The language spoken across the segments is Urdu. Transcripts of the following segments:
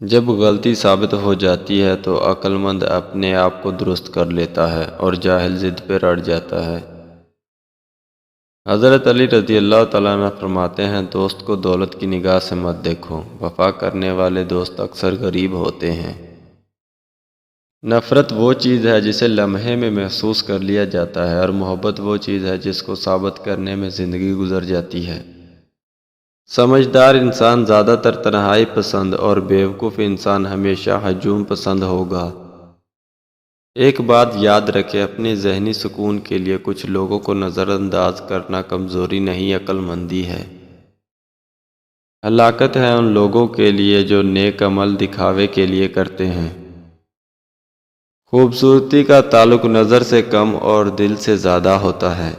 جب غلطی ثابت ہو جاتی ہے تو عقل مند اپنے آپ کو درست کر لیتا ہے اور جاہل ضد پہ اڑ جاتا ہے۔ حضرت علی رضی اللہ تعالیٰ عنہ فرماتے ہیں، دوست کو دولت کی نگاہ سے مت دیکھو، وفا کرنے والے دوست اکثر غریب ہوتے ہیں۔ نفرت وہ چیز ہے جسے لمحے میں محسوس کر لیا جاتا ہے، اور محبت وہ چیز ہے جس کو ثابت کرنے میں زندگی گزر جاتی ہے۔ سمجھدار انسان زیادہ تر تنہائی پسند اور بیوقوف انسان ہمیشہ ہجوم پسند ہوگا۔ ایک بات یاد رکھے، اپنے ذہنی سکون کے لیے کچھ لوگوں کو نظر انداز کرنا کمزوری نہیں، عقل مندی ہے۔ ہلاکت ہے ان لوگوں کے لیے جو نیک عمل دکھاوے کے لیے کرتے ہیں۔ خوبصورتی کا تعلق نظر سے کم اور دل سے زیادہ ہوتا ہے۔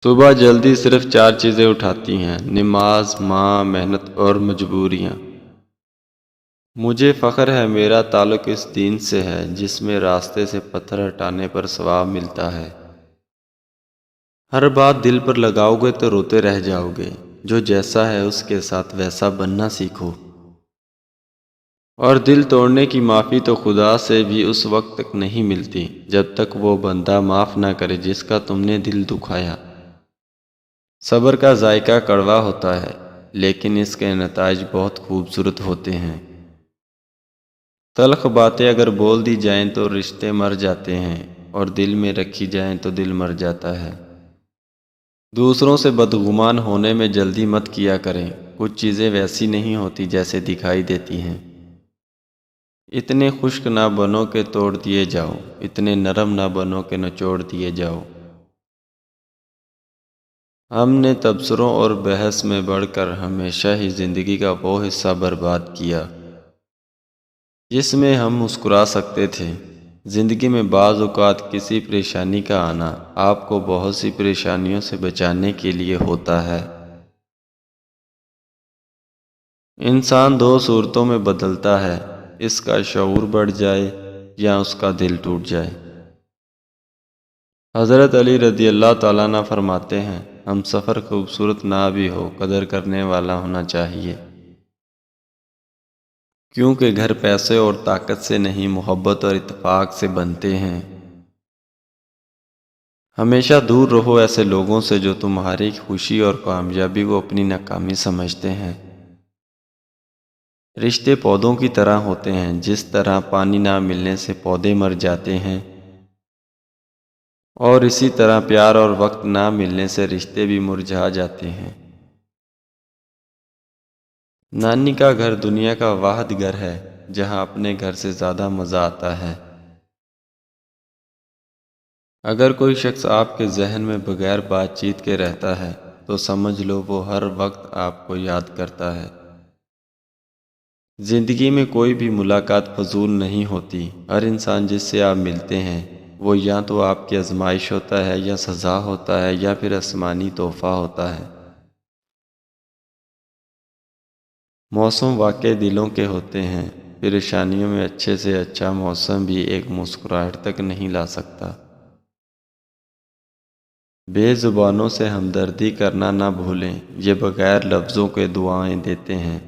صبح جلدی صرف 4 چیزیں اٹھاتی ہیں: نماز، ماں، محنت اور مجبوریاں۔ مجھے فخر ہے میرا تعلق اس دین سے ہے جس میں راستے سے پتھر ہٹانے پر ثواب ملتا ہے۔ ہر بات دل پر لگاؤ گے تو روتے رہ جاؤ گے، جو جیسا ہے اس کے ساتھ ویسا بننا سیکھو۔ اور دل توڑنے کی معافی تو خدا سے بھی اس وقت تک نہیں ملتی جب تک وہ بندہ معاف نہ کرے جس کا تم نے دل دکھایا۔ صبر کا ذائقہ کڑوا ہوتا ہے، لیکن اس کے نتائج بہت خوبصورت ہوتے ہیں۔ تلخ باتیں اگر بول دی جائیں تو رشتے مر جاتے ہیں، اور دل میں رکھی جائیں تو دل مر جاتا ہے۔ دوسروں سے بدگمان ہونے میں جلدی مت کیا کریں، کچھ چیزیں ویسی نہیں ہوتی جیسے دکھائی دیتی ہیں۔ اتنے خشک نہ بنو کہ توڑ دیے جاؤ، اتنے نرم نہ بنو کہ نچوڑ دیے جاؤ۔ ہم نے تبصروں اور بحث میں بڑھ کر ہمیشہ ہی زندگی کا وہ حصہ برباد کیا جس میں ہم مسکرا سکتے تھے۔ زندگی میں بعض اوقات کسی پریشانی کا آنا آپ کو بہت سی پریشانیوں سے بچانے کے لیے ہوتا ہے۔ انسان 2 صورتوں میں بدلتا ہے، اس کا شعور بڑھ جائے یا اس کا دل ٹوٹ جائے۔ حضرت علی رضی اللہ تعالیٰ عنہ فرماتے ہیں، ہم سفر خوبصورت نہ بھی ہو، قدر کرنے والا ہونا چاہیے۔ کیونکہ گھر پیسے اور طاقت سے نہیں، محبت اور اتفاق سے بنتے ہیں۔ ہمیشہ دور رہو ایسے لوگوں سے جو تمہاری خوشی اور کامیابی کو اپنی ناکامی سمجھتے ہیں۔ رشتے پودوں کی طرح ہوتے ہیں، جس طرح پانی نہ ملنے سے پودے مر جاتے ہیں، اور اسی طرح پیار اور وقت نہ ملنے سے رشتے بھی مرجھا جاتے ہیں۔ نانی کا گھر دنیا کا واحد گھر ہے جہاں اپنے گھر سے زیادہ مزہ آتا ہے۔ اگر کوئی شخص آپ کے ذہن میں بغیر بات چیت کے رہتا ہے تو سمجھ لو وہ ہر وقت آپ کو یاد کرتا ہے۔ زندگی میں کوئی بھی ملاقات فضول نہیں ہوتی، ہر انسان جس سے آپ ملتے ہیں وہ یا تو آپ کی آزمائش ہوتا ہے، یا سزا ہوتا ہے، یا پھر آسمانی تحفہ ہوتا ہے۔ موسم واقعی دلوں کے ہوتے ہیں، پریشانیوں میں اچھے سے اچھا موسم بھی ایک مسکراہٹ تک نہیں لا سکتا۔ بے زبانوں سے ہمدردی کرنا نہ بھولیں، یہ بغیر لفظوں کے دعائیں دیتے ہیں۔